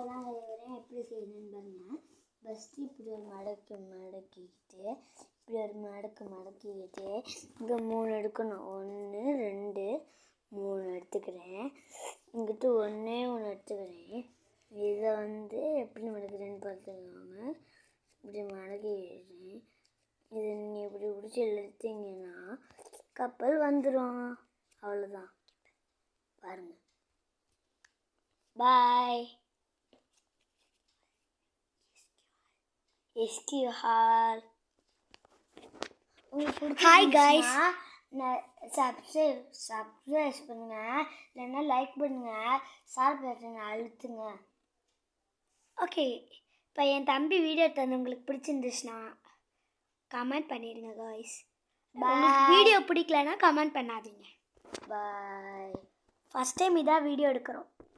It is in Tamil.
தான் செய்கிறேன். எப்படி செய்யணும்னு பாருங்கள். ஃபஸ்ட்டு இப்படி ஒரு மடக்கிக்கிட்டு இப்படி ஒரு மடக்கிக்கிட்டு இங்கே 3 எடுக்கணும். 1 2 3 எடுத்துக்கிறேன். இங்கிட்டு 1 எடுத்துக்கிறேன். இதை எப்படி மடக்கிறேன்னு பார்த்துக்கோங்க. இப்படி மடக்கிக்கிறேன். இது நீங்கள் இப்படி பிடிச்சி இழுத்தீங்கன்னா கப்பல் வந்துடும். அவ்வளோதான். பாருங்கள். பாய். SQR. ஹாய் கைஸ், சப்ஸ்கிரைப் பண்ணுங்க, இல்லைன்னா லைக் பண்ணுங்க, ஷேர் பட்டனை அழுத்துங்க. ஓகே, இப்போ என் தம்பி வீடியோ எடுத்து உங்களுக்கு பிடிச்சிருந்துச்சுன்னா கமெண்ட் பண்ணிடுங்க கைஸ். வீடியோ பிடிக்கலன்னா கமெண்ட் பண்ணாதீங்க. பாய். ஃபஸ்ட் டைம் இதான் வீடியோ எடுக்கிறோம்.